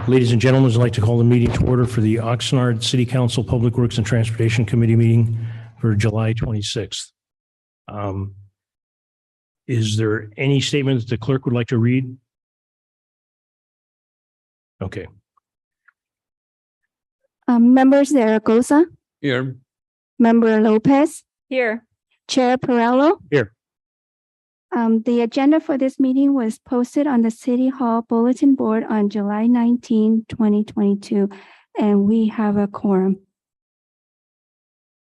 Ladies and gentlemen, I'd like to call the meeting to order for the Oxnard City Council Public Works and Transportation Committee meeting for July 26th. Is there any statement that the clerk would like to read? Okay. Member Zaragoza, Here. Member Lopez, Here. Chair Perello. Here. The agenda for this meeting was posted on the City Hall Bulletin Board on July 19, 2022, and we have a quorum.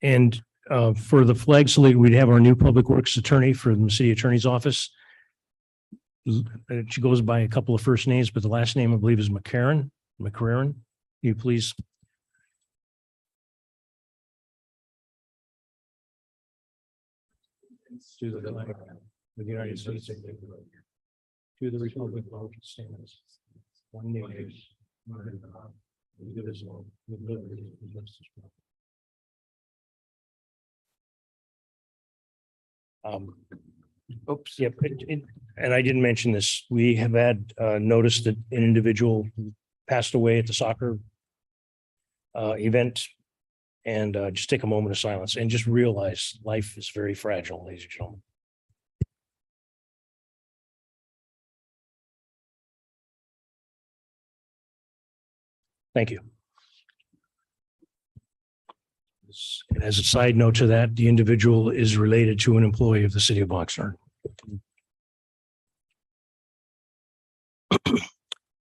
And for the flag salute, we'd have our new public works attorney from the city attorney's office. She goes by a couple of first names, but the last name I believe is McCarran. Can you please? To the flag of the United States of America, to the republic for which it stands, one nation, under God, indivisible, with liberty and justice for all. Oops. Yep. And I didn't mention this. We have had notice that an individual passed away at the soccer event. And just take a moment of silence and just realize life is very fragile, ladies and gentlemen. Thank you. And as a side note to that, the individual is related to an employee of the city of Oxnard.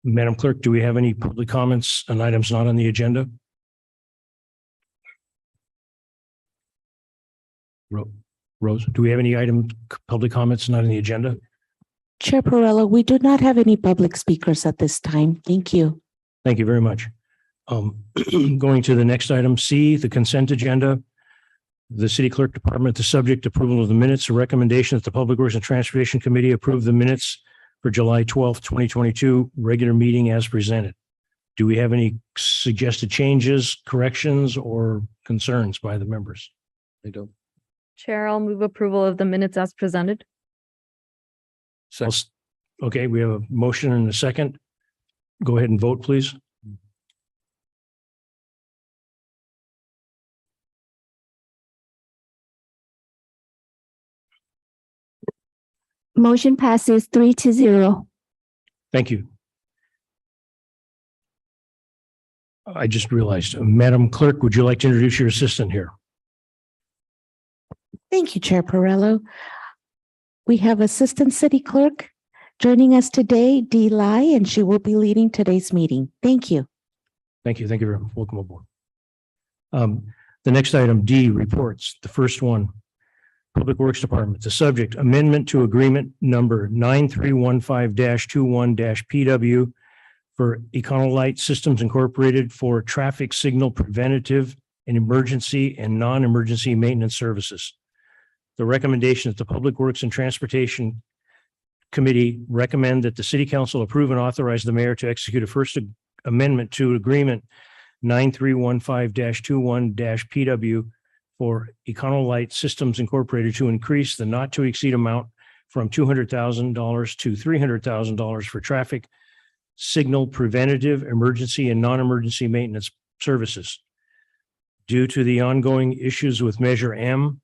Madam Clerk, do we have any public comments on items not on the agenda? Rose, do we have any public comments not on the agenda? Chair Perello, we do not have any public speakers at this time. Thank you. Thank you very much. Going to the next item, C, the consent agenda. The City Clerk Department, the subject approval of the minutes, a recommendation that the Public Works and Transportation Committee approve the minutes for July 12th, 2022, regular meeting as presented. Do we have any suggested changes, corrections, or concerns by the members? I don't. Chair, I'll move approval of the minutes as presented. Okay, we have a motion and a second. Go ahead and vote, please. Motion passes 3-0. Thank you. I just realized, Madam Clerk, would you like to introduce your assistant here? Thank you, Chair Perello. We have Assistant City Clerk joining us today, Dee Lai, and she will be leading today's meeting. Thank you. Thank you. Thank you very much. Welcome aboard. The next item, D, reports. The first one, Public Works Department. The subject, amendment to agreement number 9315-21-PW for Econolite Systems Incorporated for traffic signal preventative and emergency and non-emergency maintenance services. The recommendation that the Public Works and Transportation Committee recommend that the City Council approve and authorize the mayor to execute a first amendment to agreement 9315-21-PW for Econolite Systems Incorporated to increase the not to exceed amount from $200,000 to $300,000 for traffic signal preventative, emergency, and non-emergency maintenance services. Due to the ongoing issues with Measure M,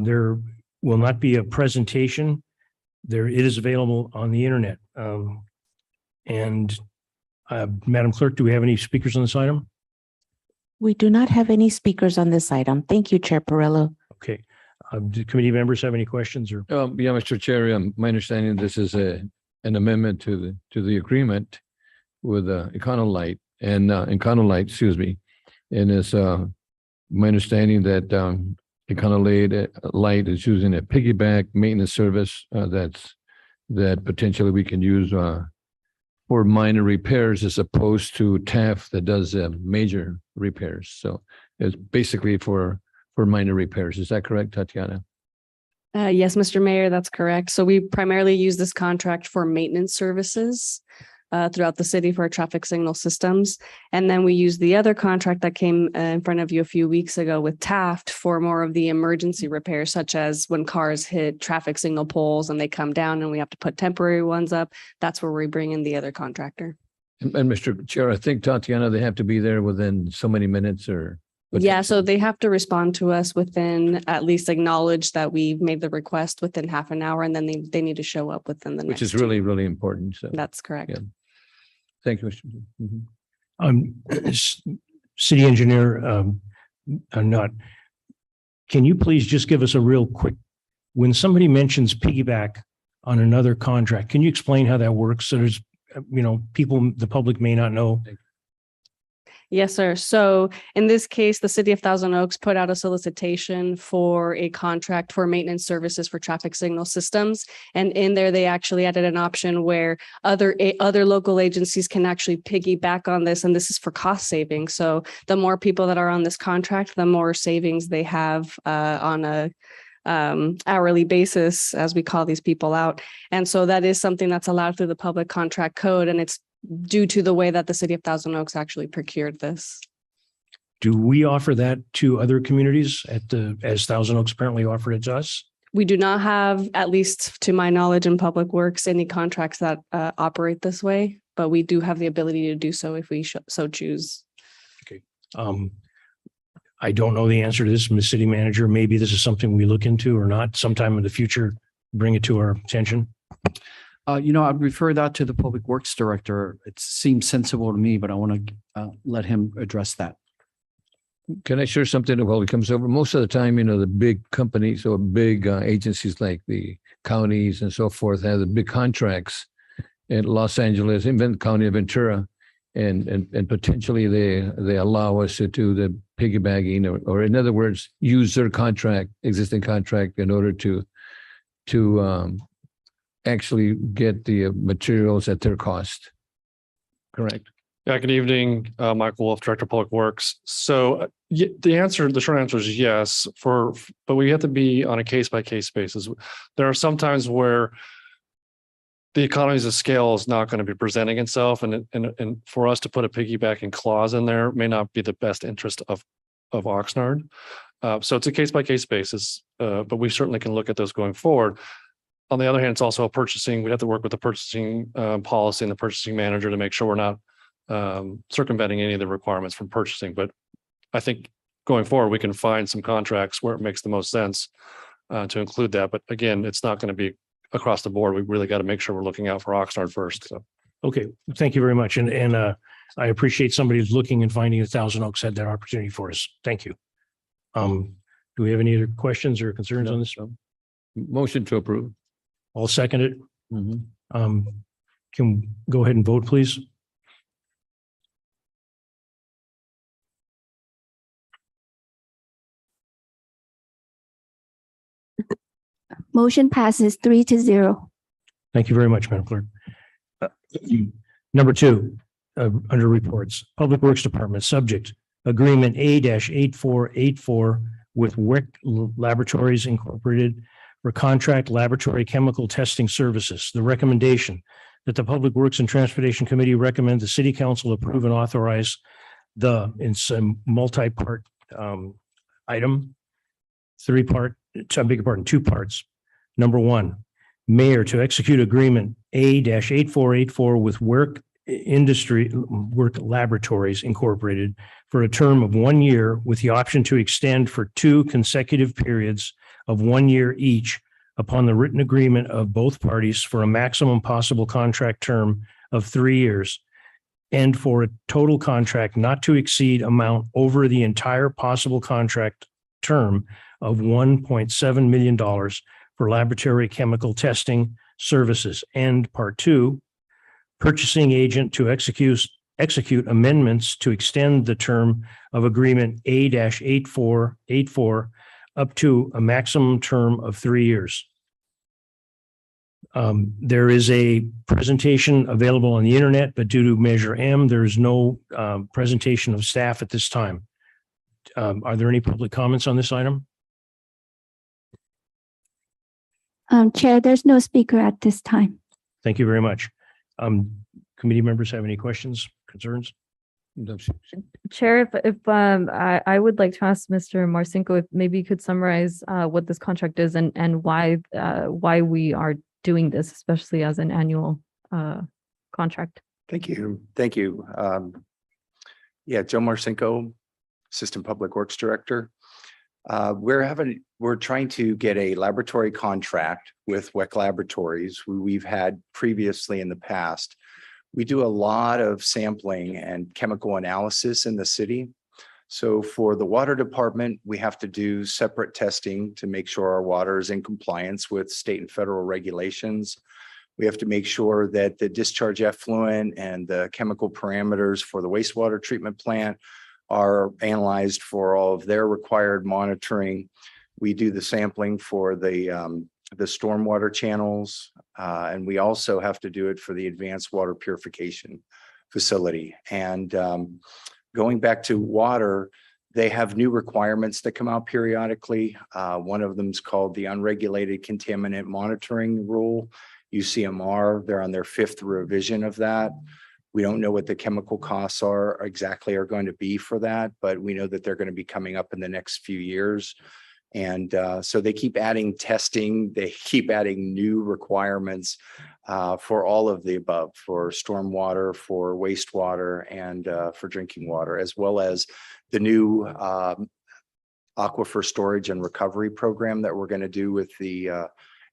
there will not be a presentation. It is available on the internet. Madam Clerk, do we have any speakers on this item? We do not have any speakers on this item. Thank you, Chair Perello. Okay. Do committee members have any questions or? Yeah, Mr. Chair, my understanding, this is an amendment to the agreement with Econolite and Econolite, excuse me. And it's my understanding that Econolite is using a piggyback maintenance service that potentially we can use for minor repairs as opposed to TAF that does major repairs. So it's basically for minor repairs. Is that correct, Tatiana? Yes, Mr. Mayor, that's correct. So we primarily use this contract for maintenance services. throughout the city for our traffic signal systems. And then we use the other contract that came in front of you a few weeks ago with Taft for more of the emergency repairs, such as when cars hit traffic signal poles and they come down and we have to put temporary ones up. That's where we bring in the other contractor. And Mr. Chair, I think Tatiana, they have to be there within so many minutes or. Yeah, so they have to respond to us within, at least acknowledge that we've made the request within half an hour, and then they need to show up within the next. Which is really, really important. So, That's correct. Yeah. Thank you, Mr. Mhm. City engineer, can you please just give us a real quick, when somebody mentions piggyback on another contract, can you explain how that works? So there's, people, the public may not know. Yes, sir. So in this case, the city of Thousand Oaks put out a solicitation for a contract for maintenance services for traffic signal systems. And in there, they actually added an option where other local agencies can actually piggyback on this. And this is for cost savings. So the more people that are on this contract, the more savings they have on a hourly basis, as we call these people out. And so that is something that's allowed through the public contract code. And it's due to the way that the city of Thousand Oaks actually procured this. Do we offer that to other communities as Thousand Oaks apparently offered it to us? We do not have, at least to my knowledge in Public Works, any contracts that operate this way, but we do have the ability to do so if we so choose. Okay. I don't know the answer to this, Ms. City Manager. Maybe this is something we look into or not sometime in the future, bring it to our attention. I'd refer that to the Public Works Director. It seems sensible to me, but I want to let him address that. Can I share something while he comes over? Most of the time, the big companies or big agencies like the counties and so forth have the big contracts in Los Angeles, even the County of Ventura, and potentially they allow us to do the piggybacking or in other words, use their existing contract in order to actually get the materials at their cost. Correct. Yeah, good evening, Michael Wolf, Director of Public Works. So the short answer is yes, but we have to be on a case-by-case basis. There are some times where the economies of scale is not going to be presenting itself, and for us to put a piggybacking clause in there may not be the best interest of Oxnard. So it's a case-by-case basis, but we certainly can look at those going forward. On the other hand, it's also we have to work with the purchasing policy and the purchasing manager to make sure we're not circumventing any of the requirements from purchasing. But I think going forward, we can find some contracts where it makes the most sense to include that. But again, it's not going to be across the board. We really got to make sure we're looking out for Oxnard first. So. Okay, thank you very much. And I appreciate somebody who's looking and finding that Thousand Oaks had that opportunity for us. Thank you. Do we have any other questions or concerns on this? Motion to approve. I'll second it. Mm-hmm. Can we go ahead and vote, please? Motion passes 3-0. Thank you very much, Madam Clerk. Number 2, under reports, Public Works Department, subject agreement A-8484 with WEC Laboratories Incorporated for contract laboratory chemical testing services. The recommendation that the Public Works and Transportation Committee recommend the City Council approve and authorize in some multi-part item, 2 parts. Number 1, Mayor to execute agreement A-8484 with WEC Laboratories Incorporated for a term of 1 year with the option to extend for 2 consecutive periods of 1 year each upon the written agreement of both parties for a maximum possible contract term of 3 years and for a total contract not to exceed amount over the entire possible contract term of $1.7 million for laboratory chemical testing services. And part 2, purchasing agent to execute amendments to extend the term of agreement A-8484 up to a maximum term of 3 years. There is a presentation available on the internet, but due to Measure M, there's no presentation of staff at this time. Are there any public comments on this item? Chair, there's no speaker at this time. Thank you very much. Committee members have any questions, concerns? Chair, if I would like to ask Mr. Marcinko if maybe you could summarize what this contract is and why we are doing this, especially as an annual contract. Thank you. Thank you. Yeah, Joe Marcinko, Assistant Public Works Director. We're trying to get a laboratory contract with WEC Laboratories, who we've had previously in the past. We do a lot of sampling and chemical analysis in the city. So for the water department, we have to do separate testing to make sure our water is in compliance with state and federal regulations. We have to make sure that the discharge effluent and the chemical parameters for the wastewater treatment plant are analyzed for all of their required monitoring. We do the sampling for the stormwater channels, and we also have to do it for the advanced water purification facility. And going back to water, they have new requirements that come out periodically. One of them is called the Unregulated Contaminant Monitoring Rule, UCMR. They're on their 5th revision of that. We don't know what the chemical costs are going to be for that, but we know that they're going to be coming up in the next few years. And so they keep adding testing, they keep adding new requirements for all of the above, for stormwater, for wastewater, and for drinking water, as well as the new aquifer storage and recovery program that we're going to do with the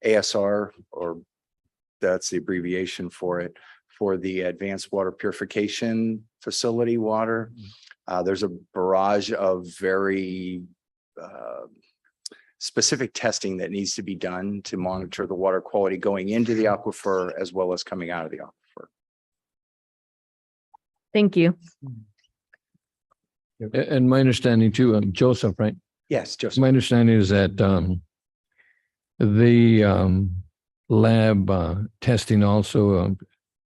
ASR, or that's the abbreviation for it, for the advanced water purification facility water. There's a barrage of very specific testing that needs to be done to monitor the water quality going into the aquifer as well as coming out of the aquifer. Thank you. And my understanding too, Joseph, right? Yes, Joseph. My understanding is that the lab testing also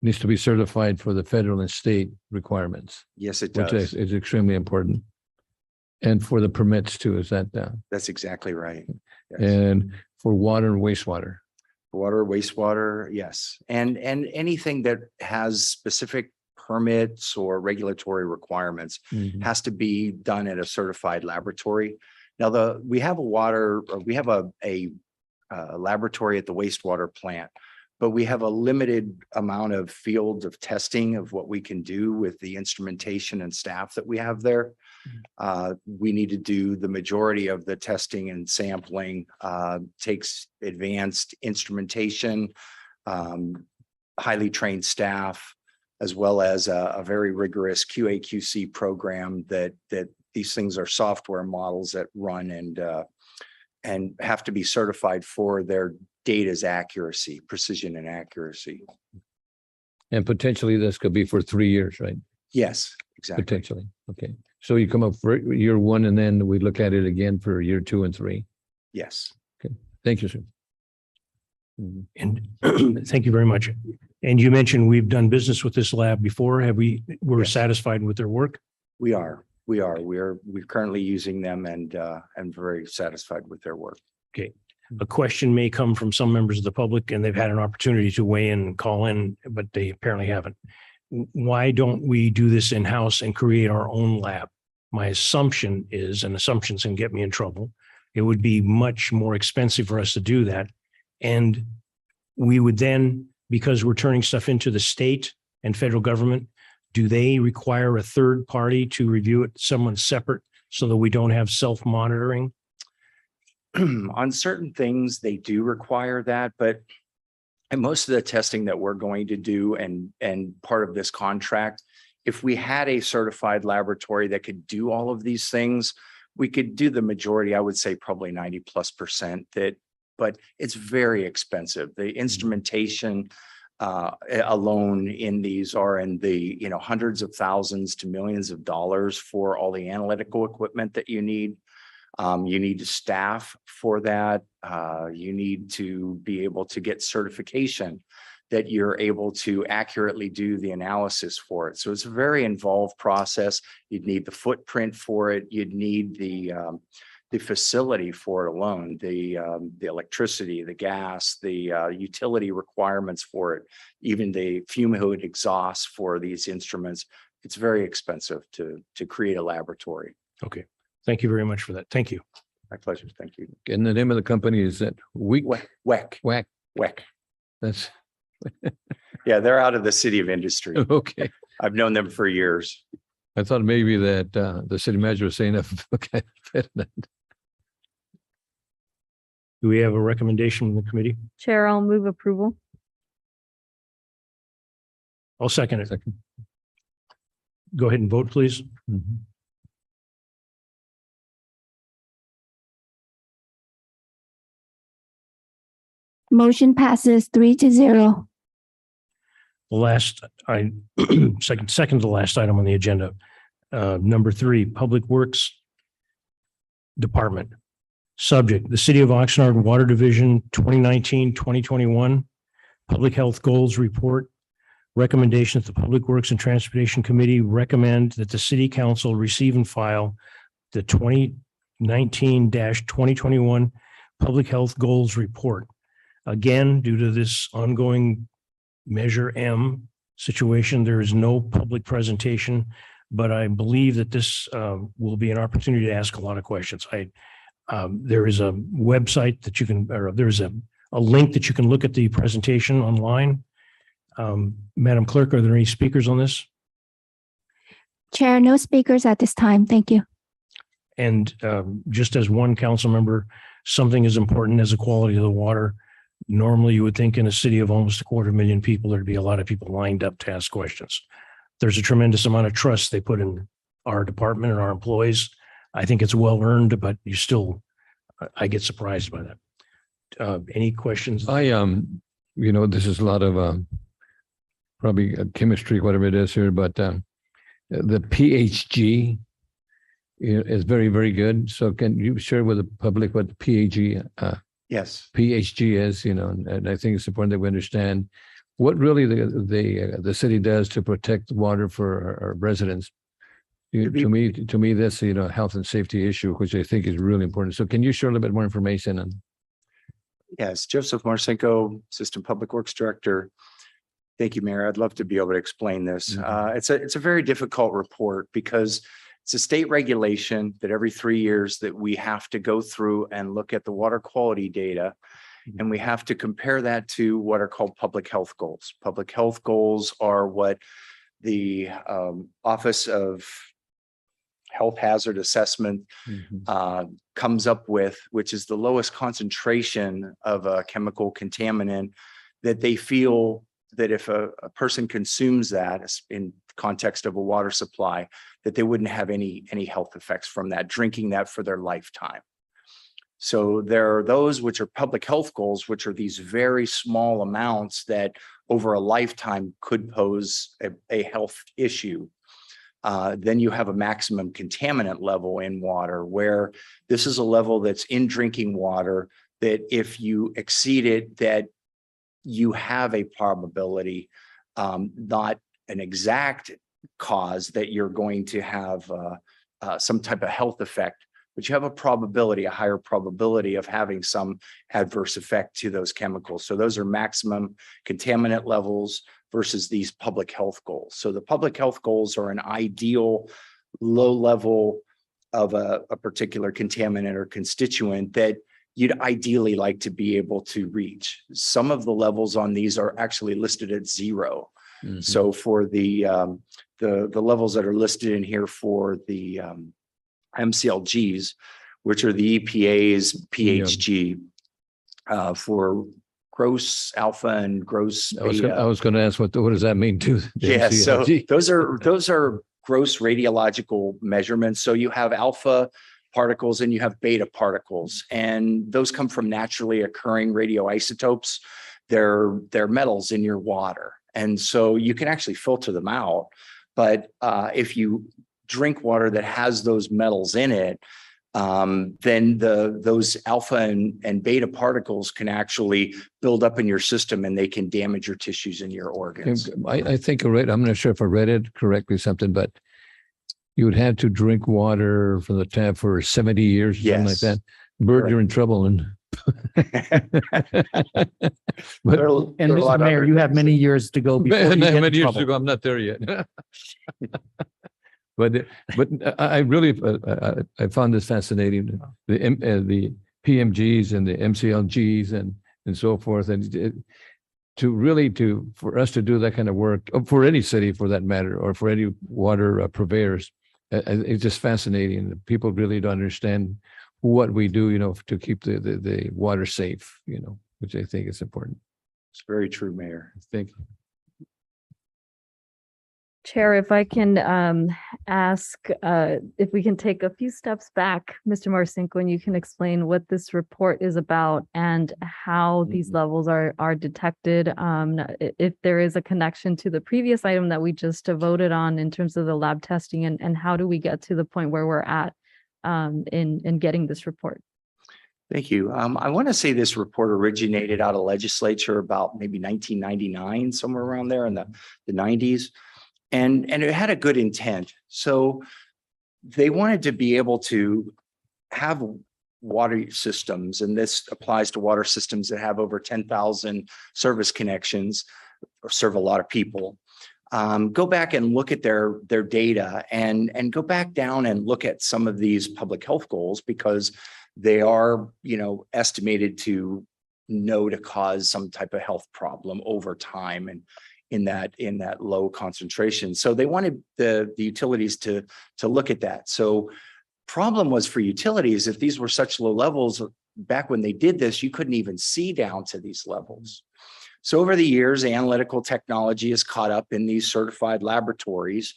needs to be certified for the federal and state requirements. Yes, it Which does. is extremely important. And for the permits too, is that That's exactly right. Yes. and for water and wastewater. Water, wastewater, yes. And anything that has specific permits or regulatory requirements has to be done at a certified laboratory. Now, we have a laboratory at the wastewater plant, but we have a limited amount of fields of testing of what we can do with the instrumentation and staff that we have there. We need to do the majority of the testing and sampling, takes advanced instrumentation, highly trained staff, as well as a very rigorous QA/QC program that these things are software models that run and have to be certified for their data's accuracy, precision and accuracy. And potentially this could be for 3 years, right? Yes, exactly. Potentially. Okay. So you come up for year 1 and then we look at it again for year 2 and 3. Yes. Thank you, sir. And thank you very much. And you mentioned we've done business with this lab before. We're Yes. satisfied with their work? We're currently using them and very satisfied with their work. A question may come from some members of the public and they've had an opportunity to weigh in and call in, but they apparently haven't. Why don't we do this in-house and create our own lab? My assumption is, and assumptions can get me in trouble, it would be much more expensive for us to do that. And we would then, because we're turning stuff into the state and federal government, do they require a third party to review it, someone separate, so that we don't have self-monitoring? On certain things, they do require that, but most of the testing that we're going to do and part of this contract, if we had a certified laboratory that could do all of these things, we could do the majority. I would say probably 90+% but it's very expensive. The instrumentation alone in these are in the hundreds of thousands to millions of dollars for all the analytical equipment that you need. You need staff for that. You need to be able to get certification that you're able to accurately do the analysis for it. So it's a very involved process. You'd need the footprint for it. You'd need the the facility for it alone, the electricity, the gas, the utility requirements for it, even the fume hood exhaust for these instruments. It's very expensive to create a laboratory. Okay. Thank you very much for that. Thank you. My pleasure. Thank you. And the name of the company is that Week WEC. Whack. WEC. That's Yeah, they're out of the city of industry. okay. I've known them for years. I thought maybe that the city manager was saying that. Okay. Do we have a recommendation from the committee? Chair, I'll move approval. I'll second it. Second. Go ahead and vote, please. Mhm. Motion passes 3-0. The last, second to the last item on the agenda. Number 3, Public Works Department. Subject, the City of Oxnard Water Division 2019-2021 Public Health Goals Report. Recommendations, the Public Works and Transportation Committee recommend that the City Council receive and file the 2019-2021 Public Health Goals Report. Again, due to this ongoing Measure M situation, there is no public presentation, but I believe that this will be an opportunity to ask a lot of questions. There is a website that you can, or there's a link that you can look at the presentation online. Madam Clerk, are there any speakers on this? Chair, no speakers at this time. Thank you. And just as one council member, something as important as the quality of the water. Normally, you would think in a city of almost 250,000 people, there'd be a lot of people lined up to ask questions. There's a tremendous amount of trust they put in our department and our employees. I think it's well earned, but I get surprised by that. Any questions? This is a lot of probably chemistry, whatever it is here, but the PHG is very, very good. So can you share with the public what the Yes. PHG is, and I think it's important that we understand what really the city does to protect water for our residents. To me, that's a health and safety issue, which I think is really important. So can you share a little bit more information on? Yes, Joseph Marcinko, Assistant Public Works Director. Thank you, Mayor. I'd love to be able to explain this. It's a very difficult report because it's a state regulation that every 3 years that we have to go through and look at the water quality data. And we have to compare that to what are called public health goals. Public health goals are what the Office of Health Hazard Assessment comes up with, which is the lowest concentration of a chemical contaminant that they feel that if a person consumes that in context of a water supply, that they wouldn't have any health effects from that, drinking that for their lifetime. So there are those which are public health goals, which are these very small amounts that over a lifetime could pose a health issue. Then you have a maximum contaminant level in water, where this is a level that's in drinking water that if you exceed it, that you have a probability, not an exact cause that you're going to have some type of health effect, but you have a probability, a higher probability of having some adverse effect to those chemicals. So those are maximum contaminant levels versus these public health goals. So the public health goals are an ideal low level of a particular contaminant or constituent that you'd ideally like to be able to reach. Some of the levels on these are actually listed at 0. So for the levels that are listed in here for the MCLGs, which are the EPA's PHG for gross alpha and gross beta. I was going to ask what does that mean too? Yeah, so those are gross radiological measurements. So you have alpha particles and you have beta particles, and those come from naturally occurring radioisotopes. They're metals in your water, and so you can actually filter them out. But if you drink water that has those metals in it, then those alpha and beta particles can actually build up in your system, and they can damage your tissues and your organs. I think I read, I'm not sure if I read it correctly, something, but you would have to drink water from the tap for 70 years, or something like Yes. that. Bird, Correct. you're in trouble. And And There are a lot Mr. of Mayor, other you have things many that- years to go before you get in many years trouble. ago, I'm not there yet. But I really I found this fascinating. The PMGs and the MCLGs and so forth, and for us to do that kind of work for any city, for that matter, or for any water purveyors, it's just fascinating. People really don't understand what we do, to keep the water safe, which I think is important. It's very true, Mayor. Thank you. Chair, if I can ask if we can take a few steps back, Mr. Marcinko, and you can explain what this report is about and how these levels are detected. If there is a connection to the previous item that we just voted on in terms of the lab testing, and how do we get to the point where we're at in getting this report? Thank you. I want to say this report originated out of legislature about maybe 1999, somewhere around there in the 90s. And it had a good intent. So they wanted to be able to have water systems, and this applies to water systems that have over 10,000 service connections or serve a lot of people. Go back and look at their data and go back down and look at some of these public health goals, because they are, estimated to cause some type of health problem over time and in that low concentration. So they wanted the utilities to look at that. So problem was for utilities, if these were such low levels, back when they did this, you couldn't even see down to these levels. So over the years, analytical technology has caught up in these certified laboratories,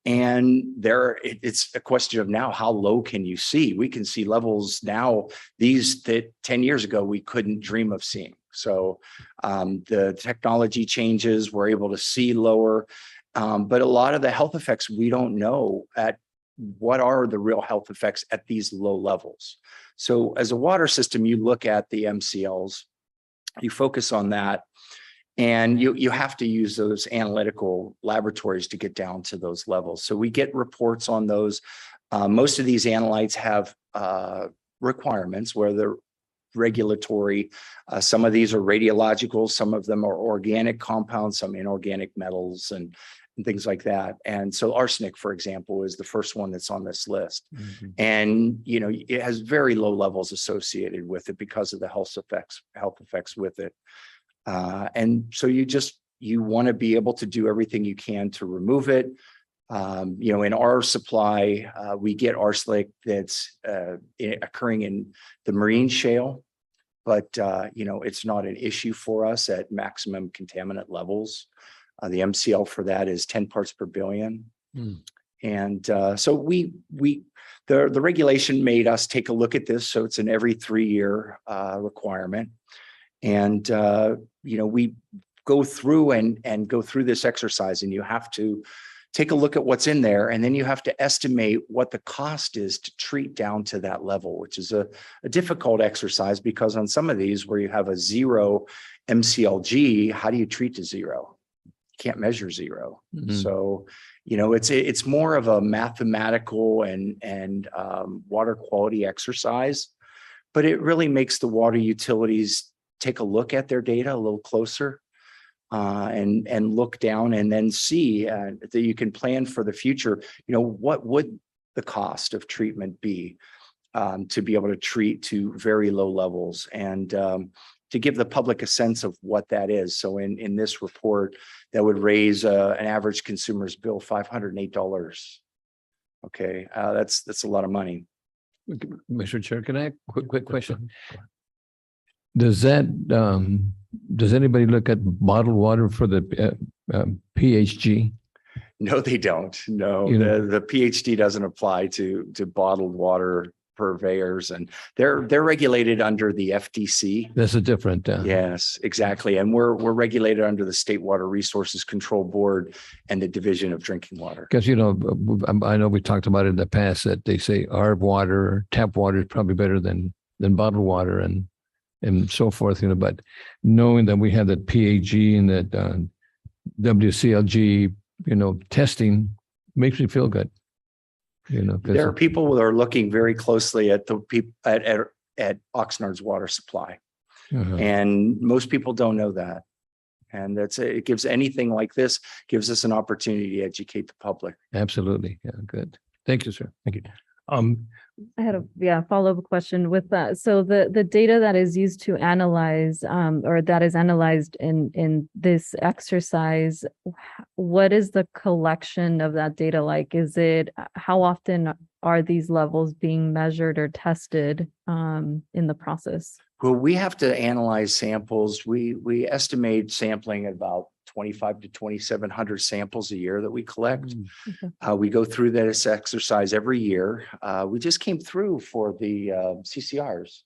and it's a question of now, how low can you see? We can see levels now, these that 10 years ago, we couldn't dream of seeing. So the technology changes, we're able to see lower, but a lot of the health effects, we don't know at what are the real health effects at these low levels. So as a water system, you look at the MCLs, you focus on that, and you have to use those analytical laboratories to get down to those levels. So we get reports on those. Most of these analytes have requirements where they're regulatory. Some of these are radiological, some of them are organic compounds, some inorganic metals and things like that. And so arsenic, for example, is the first one that's on this list. Mm-hmm. And it has very low levels associated with it because of the health effects with it. And so you want to be able to do everything you can to remove it. In our supply, we get arsenic that's occurring in the marine shale, but it's not an issue for us at maximum contaminant levels. The MCL for that is 10 parts per billion. And so the regulation made us take a look at this. So it's an every 3-year requirement. And, we go through and go through this exercise, and you have to take a look at what's in there. And then you have to estimate what the cost is to treat down to that level, which is a difficult exercise, because on some of these where you have a 0 MCLG, how do you treat to 0? You can't measure 0. Mm-hmm. So, it's more of a mathematical and water quality exercise, but it really makes the water utilities take a look at their data a little closer and look down and then see that you can plan for the future. What would the cost of treatment be to be able to treat to very low levels, and to give the public a sense of what that is. So in this report, that would raise an average consumer's bill $508. Okay, that's a lot of money. Mr. Chair, can I have a quick question? Does anybody look at bottled water for the PHG? No, they don't. No, You the PhD doesn't apply to bottled water purveyors, and they're regulated under the FDC. That's a different. Yes, exactly. And we're regulated under the State Water Resources Control Board and the Division of Drinking Water. Because, I know we talked about it in the past that they say our water, tap water is probably better than bottled water and so forth, but knowing that we have that PAG and that WCLG, testing makes me feel good. You know, 'cause There are people that are looking very closely at the people at Oxnard's water supply. uh-huh. And most people don't know that. And it gives anything like this, gives us an opportunity to educate the public. Absolutely. Yeah, good. Thank you, sir. Thank you. I had a follow-up question with that. So the data that is used to analyze or that is analyzed in this exercise, what is the collection of that data like? Is it how often are these levels being measured or tested in the process? Well, we have to analyze samples. We estimate sampling at about 25 to 2,700 samples a year that we collect. We go through this exercise every year. We just came through for the CCRs.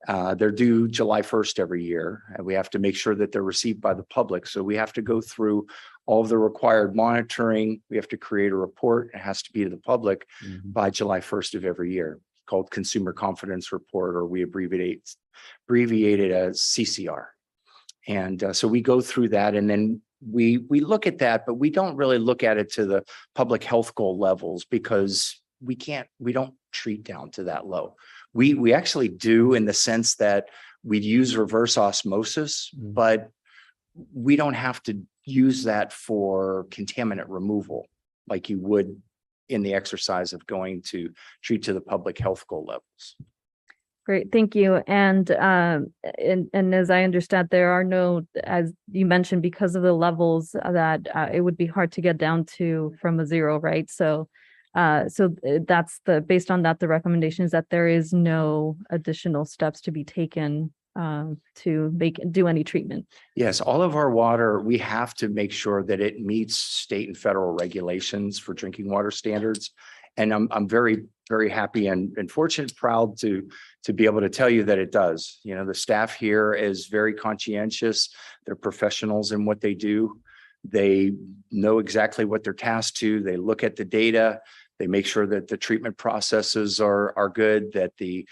They're due July 1st every year, and we have to make sure that they're received by the public. So we have to go through all of the required monitoring. We have to create a report. It has to be to the public by July 1st of every year, called Consumer Confidence Report, or we abbreviate it as CCR. And so we go through that, and then we look at that, but we don't really look at it to the public health goal levels, because we don't treat down to that low. We actually do, in the sense that we'd use reverse osmosis, but we don't have to use that for contaminant removal like you would in the exercise of going to treat to the public health goal levels. Great, thank you. And as I understand, there are no, as you mentioned, because of the levels that it would be hard to get down to from a zero, right? So that's based on that, the recommendation is that there is no additional steps to be taken to do any treatment. Yes, all of our water, we have to make sure that it meets state and federal regulations for drinking water standards. And I'm very, very happy and fortunate, proud to be able to tell you that it does. You know, the staff here is very conscientious. They're professionals in what they do. They know exactly what they're tasked to. They look at the data. They make sure that the treatment processes are good, that the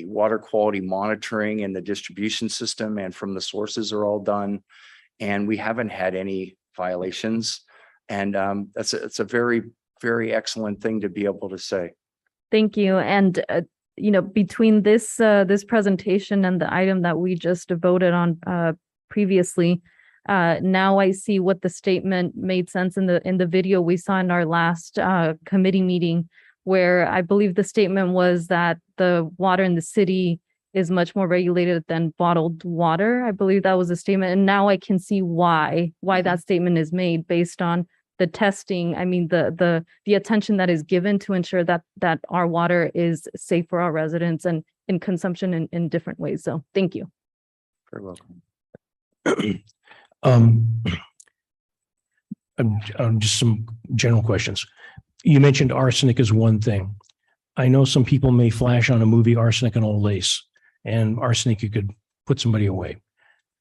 water quality monitoring and the distribution system and from the sources are all done. And we haven't had any violations. And it's a very, very excellent thing to be able to say. Thank you. And between this presentation and the item that we just voted on previously, now I see what the statement made sense in the video we saw in our last committee meeting, where I believe the statement was that the water in the city is much more regulated than bottled water. I believe that was a statement. And now I can see why that statement is made, based on the testing. I mean, the attention that is given to ensure that our water is safe for our residents and in consumption in different ways. So thank you. Very welcome. Just some general questions. You mentioned arsenic is one thing. I know some people may flash on a movie Arsenic and Old Lace, and arsenic, you could put somebody away.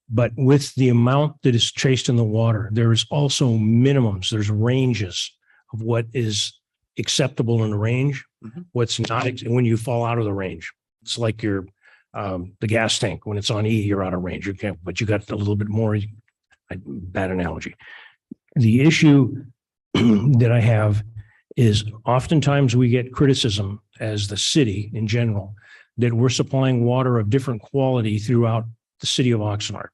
But with the amount that is traced in the water, there is also minimums. There's ranges of what is acceptable in the range, what's not, and when you fall out of the range. It's like your the gas tank. When it's on E, you're out of range. You can't, but you got a little bit more. Bad analogy. The issue that I have is oftentimes we get criticism as the city in general that we're supplying water of different quality throughout the city of Oxnard.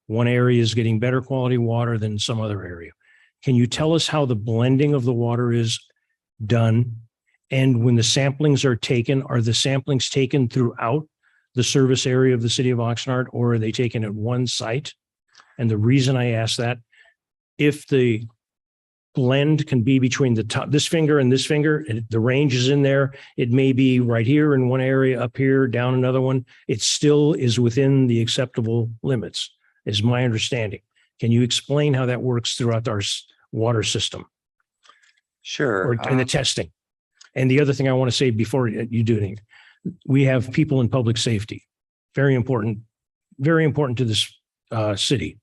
One area is getting better quality water than some other area. Can you tell us how the blending of the water is done? And when the samplings are taken, are the samplings taken throughout the service area of the city of Oxnard, or are they taken at one site? And the reason I ask that, if the blend can be between the top, this finger and this finger, and the range is in there, it may be right here in one area, up here, down another one. It still is within the acceptable limits, is my understanding. Can you explain how that works throughout our water system? Sure. Or in the testing? And the other thing I want to say before you do anything, we have people in public safety, very important to this city.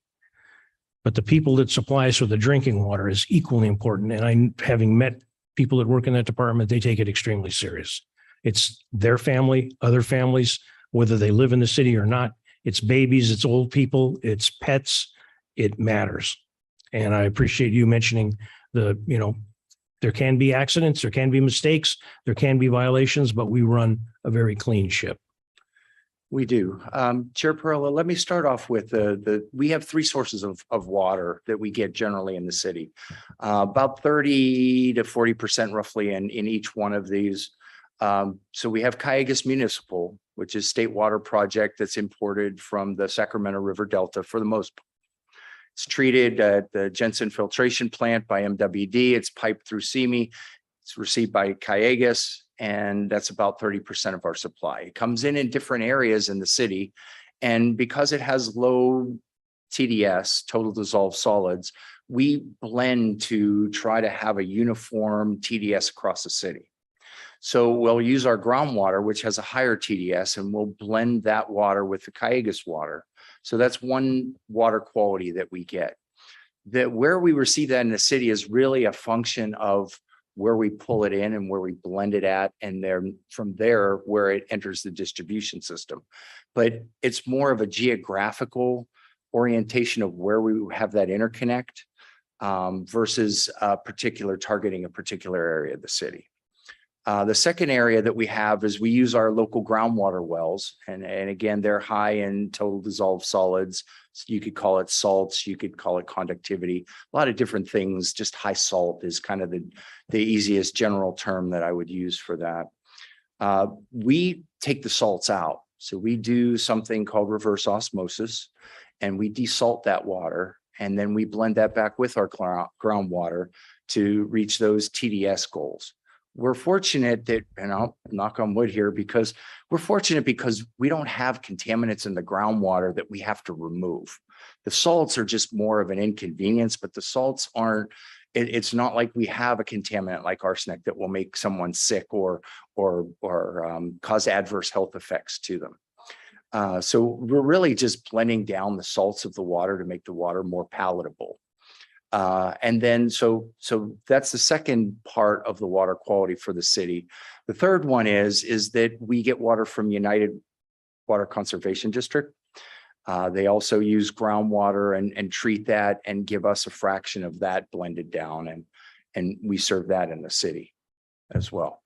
But the people that supply us with the drinking water is equally important. And having met people that work in that department, they take it extremely serious. It's their family, other families, whether they live in the city or not. It's babies, it's old people, it's pets. It matters. And I appreciate you mentioning the There can be accidents, there can be mistakes, there can be violations, but we run a very clean ship. We do. Chair Perrella, let me start off with we have three sources of water that we get generally in the city. About 30 to 40% roughly in each one of these. So we have Cayugas Municipal, which is state water project that's imported from the Sacramento River Delta for the most part. It's treated at the Jensen filtration plant by MWD. It's piped through SEMI. It's received by Cayugas, and that's about 30% of our supply. It comes in different areas in the city. And because it has low TDS, total dissolved solids, we blend to try to have a uniform TDS across the city. So we'll use our groundwater, which has a higher TDS, and we'll blend that water with the Cayugas water. So that's one water quality that we get. That where we receive that in the city is really a function of where we pull it in and where we blend it at, and then from there where it enters the distribution system. But it's more of a geographical orientation of where we have that interconnect versus targeting a particular area of the city. The second area that we have is we use our local groundwater wells. And again, they're high in total dissolved solids. So you could call it salts, you could call it conductivity, a lot of different things. Just high salt is kind of the easiest general term that I would use for that. We take the salts out. So we do something called reverse osmosis, and we desalt that water. And then we blend that back with our groundwater to reach those TDS goals. We're fortunate that, and I'll knock on wood here, because we're fortunate because we don't have contaminants in the groundwater that we have to remove. The salts are just more of an inconvenience, but the salts aren't, it's not like we have a contaminant like arsenic that will make someone sick or cause adverse health effects to them. So we're really just blending down the salts of the water to make the water more palatable. And then, so that's the second part of the water quality for the city. The third one is that we get water from United Water Conservation District. They also use groundwater and treat that and give us a fraction of that blended down, and we serve that in the city as well.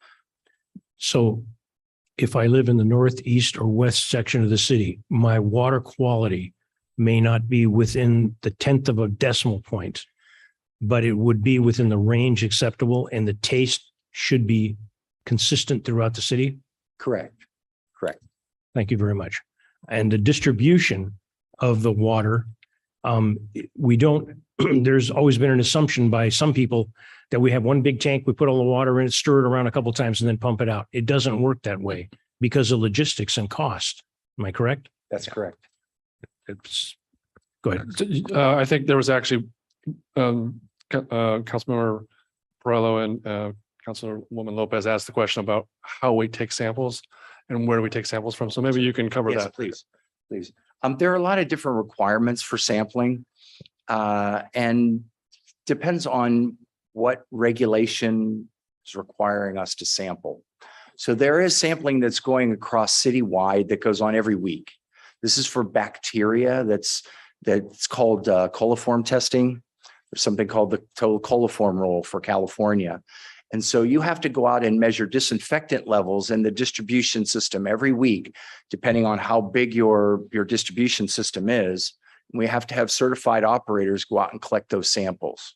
So if I live in the northeast or west section of the city, my water quality may not be within the 10th of a decimal point, but it would be within the range acceptable, and the taste should be consistent throughout the city? Correct. Thank you very much. And the distribution of the water, we don't, there's always been an assumption by some people that we have one big tank, we put all the water in it, stir it around a couple of times, and then pump it out. It doesn't work that way because of logistics and cost. Am I correct? That's correct. Go ahead. I think there was actually Councilmember Perrella and Councilwoman Lopez asked the question about how we take samples and where do we take samples from. So maybe you can cover Yes, that. please. There are a lot of different requirements for sampling, and depends on what regulation is requiring us to sample. So there is sampling that's going across citywide that goes on every week. This is for bacteria that's called coliform testing. There's something called the total coliform rule for California. And so you have to go out and measure disinfectant levels in the distribution system every week, depending on how big your distribution system is. We have to have certified operators go out and collect those samples.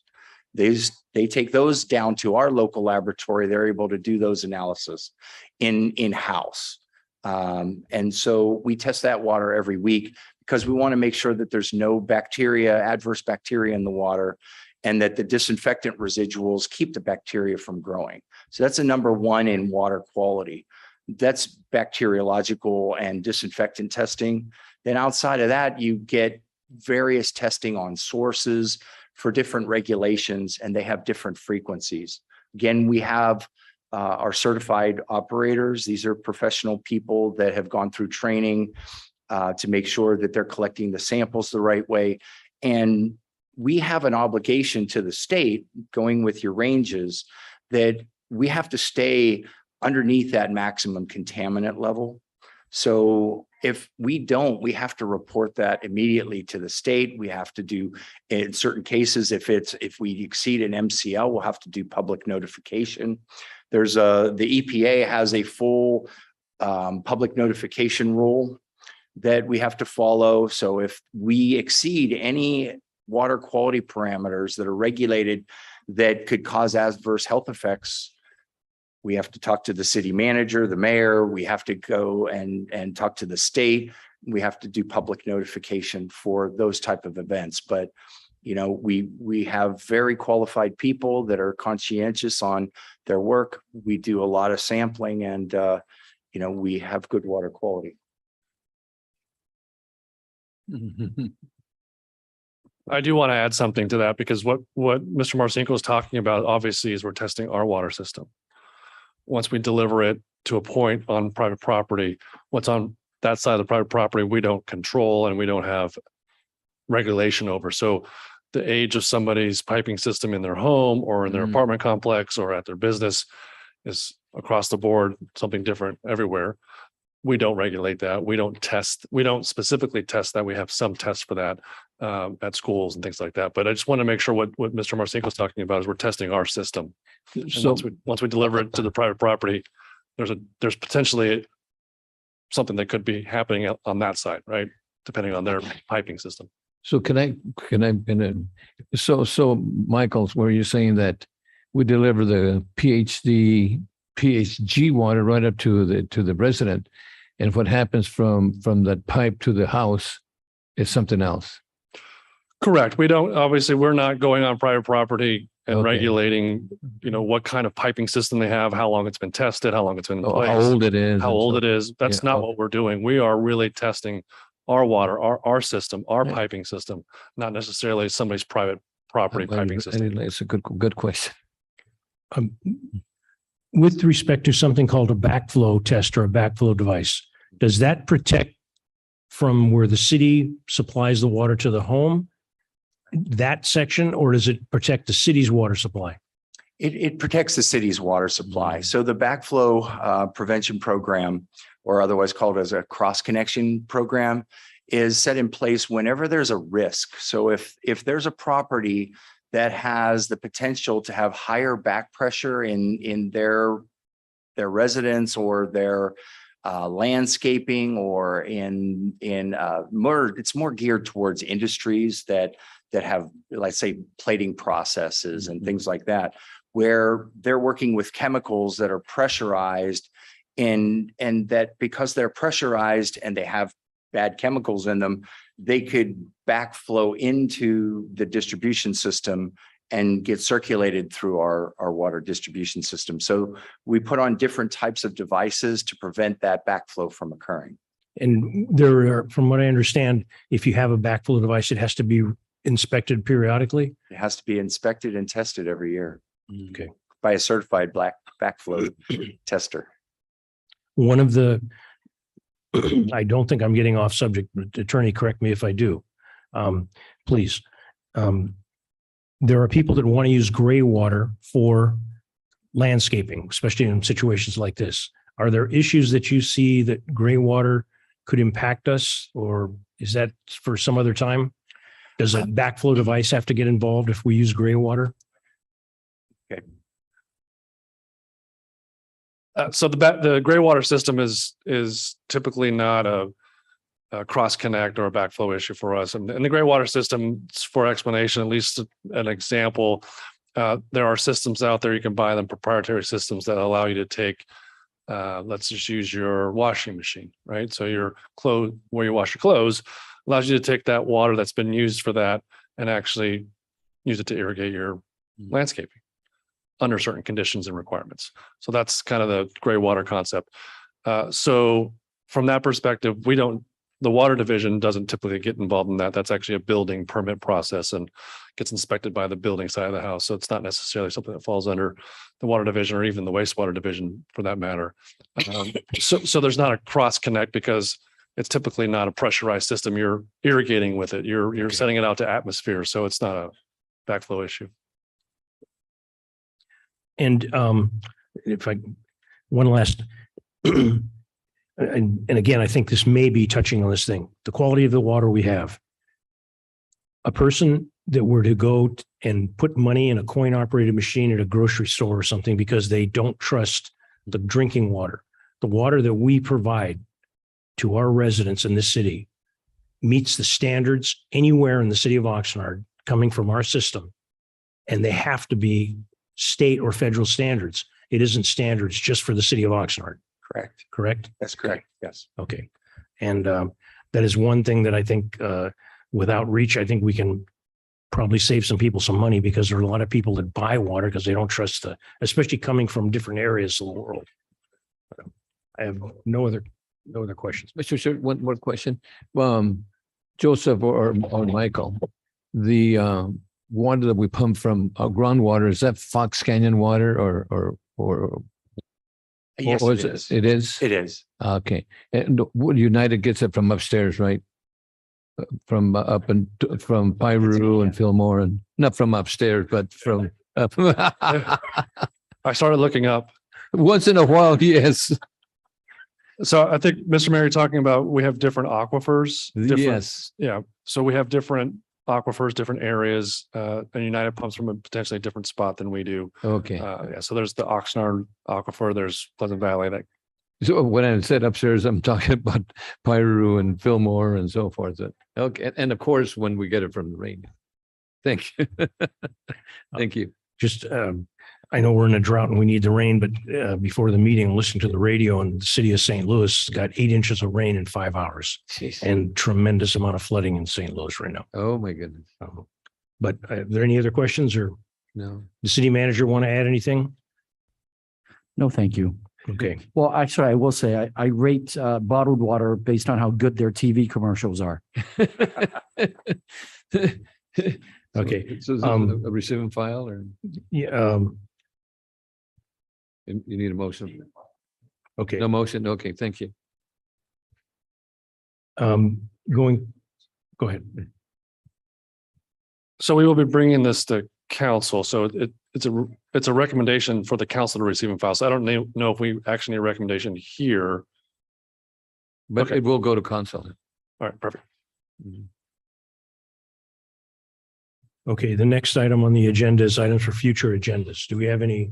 They take those down to our local laboratory. They're able to do those analysis in-house. And so we test that water every week because we want to make sure that there's no adverse bacteria in the water, and that the disinfectant residuals keep the bacteria from growing. So that's a number one in water quality. That's bacteriological and disinfectant testing. Then outside of that, you get various testing on sources for different regulations, and they have different frequencies. Again, we have our certified operators. These are professional people that have gone through training to make sure that they're collecting the samples the right way. And we have an obligation to the state, going with your ranges, that we have to stay underneath that maximum contaminant level. So If we don't, we have to report that immediately to the state. We have to do, in certain cases, if we exceed an MCL, we'll have to do public notification. The EPA has a full public notification rule that we have to follow. So if we exceed any water quality parameters that are regulated that could cause adverse health effects, we have to talk to the city manager, the mayor. We have to go and talk to the state. We have to do public notification for those type of events. But, you know, we have very qualified people that are conscientious on their work. We do a lot of sampling and, you know, we have good water quality. I do want to add something to that because what Mr. Marcinko is talking about obviously is we're testing our water system. Once we deliver it to a point on private property, what's on that side of the private property, we don't control and we don't have regulation over. So the age of somebody's piping system in their home or in their apartment complex or at their business is across the board, something different everywhere. We don't regulate that. We don't test. We don't specifically test that. We have some tests for that at schools and things like that. But I just want to make sure what Mr. Marcinko is talking about is we're testing our system. And So once we deliver it to the private property, there's potentially something that could be happening on that side, right? Depending on their piping system. So so Michael's, were you saying that we deliver the PHG water right up to the resident, and what happens from that pipe to the house is something else? Correct. We're not going on private property and Okay. regulating, you know, what kind of piping system they have, how long it's been tested, how long it's been in place, How old it is? how and old stuff. it is. That's Yeah. not what we're doing. We are really testing our water, our system, our Yeah. piping system, not necessarily somebody's private property piping system. It's a good question. With respect to something called a backflow test or a backflow device, does that protect from where the city supplies the water to the home, that section, or does it protect the city's water supply? It protects the city's water supply. So the backflow prevention program, or otherwise called as a cross connection program, is set in place whenever there's a risk. So if there's a property that has the potential to have higher back pressure in their residence or their landscaping, or it's more geared towards industries that have, let's say, plating processes and things like that, where they're working with chemicals that are pressurized, and that because they're pressurized and they have bad chemicals in them, they could backflow into the distribution system and get circulated through our water distribution system. So we put on different types of devices to prevent that backflow from occurring. And there are, from what I understand, if you have a backflow device, it has to be inspected periodically. It has to be inspected and tested every year. Okay. By a certified backflow tester. One of the, I don't think I'm getting off subject, but attorney, correct me if I do. Please. There are people that want to use gray water for landscaping, especially in situations like this. Are there issues that you see that gray water could impact us, or is that for some other time? Does a backflow device have to get involved if we use gray water? So the gray water system is typically not a cross connect or a backflow issue for us. And the gray water system, for explanation, at least an example, there are systems out there, you can buy them, proprietary systems that allow you to take, let's just use your washing machine, right? So your clothes, where you wash your clothes, allows you to take that water that's been used for that and actually use it to irrigate your landscaping under certain conditions and requirements. So that's kind of the gray water concept. So from that perspective, the water division doesn't typically get involved in that. That's actually a building permit process and gets inspected by the building side of the house. So it's not necessarily something that falls under the water division or even the wastewater division for that matter. So there's not a cross connect because it's typically not a pressurized system. You're irrigating with it. You're sending it out to atmosphere. So it's not a backflow issue. And one last, and again, I think this may be touching on this thing, the quality of the water we have. A person that were to go and put money in a coin operated machine at a grocery store or something because they don't trust the drinking water, the water that we provide to our residents in this city meets the standards anywhere in the city of Oxnard coming from our system. And they have to be state or federal standards. It isn't standards just for the city of Oxnard, Correct. correct? That's correct. Yes. Okay. And that is one thing that I think with outreach, I think we can probably save some people some money because there are a lot of people that buy water because they don't trust especially coming from different areas of the world. I have no other questions. Mr. Chair, one more question. Joseph or Michael, the water that we pump from groundwater, is that Fox Canyon water or Yes, is it is. It is? It is. Okay. And United gets it from upstairs, right? From from Piru and Fillmore, and not from upstairs, but from I started looking up. once in a while, yes. So I think, Mr. Mayor, you're talking about, we have different aquifers. different- Yes. Yeah, so we have different aquifers, different areas, and United pumps from a potentially different spot than we do. Okay. Yeah, so there's the Oxnard aquifer, there's Pleasant Valley, that So when I said upstairs, I'm talking about Piru and Fillmore and so forth. Okay. And of course, when we get it from the rain. Thank you. Thank you. Just, I know we're in a drought and we need the rain, but before the meeting, listening to the radio, and the city of St. Louis got 8 inches of rain in 5 hours Jeez. and tremendous amount of flooding in St. Louis right now. Oh, my goodness. But are there any other questions, or No. the city manager want to add anything? No, thank you. Okay. Well, actually, I will say I rate bottled water based on how good their TV commercials are. Okay. So is this Um, a receiving file or Yeah. you need a motion? Okay. No motion? Okay, thank you. Go ahead. So we will be bringing this to council. So it's a recommendation for the council to receive and file. So I don't know if we actually need a recommendation here. But Okay. it will go to council. All right, perfect. Okay, the next item on the agenda is items for future agendas. Do we have any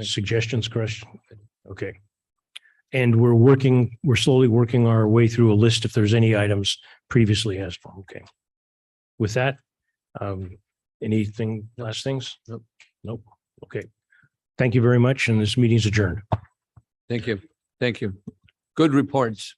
suggestions, Chris? Okay. And we're slowly working our way through a list if there's any items previously asked for. Okay. With that, anything, last things? Nope. Nope. Okay. Thank you very much. And this meeting's adjourned. Thank you. Thank you. Good reports.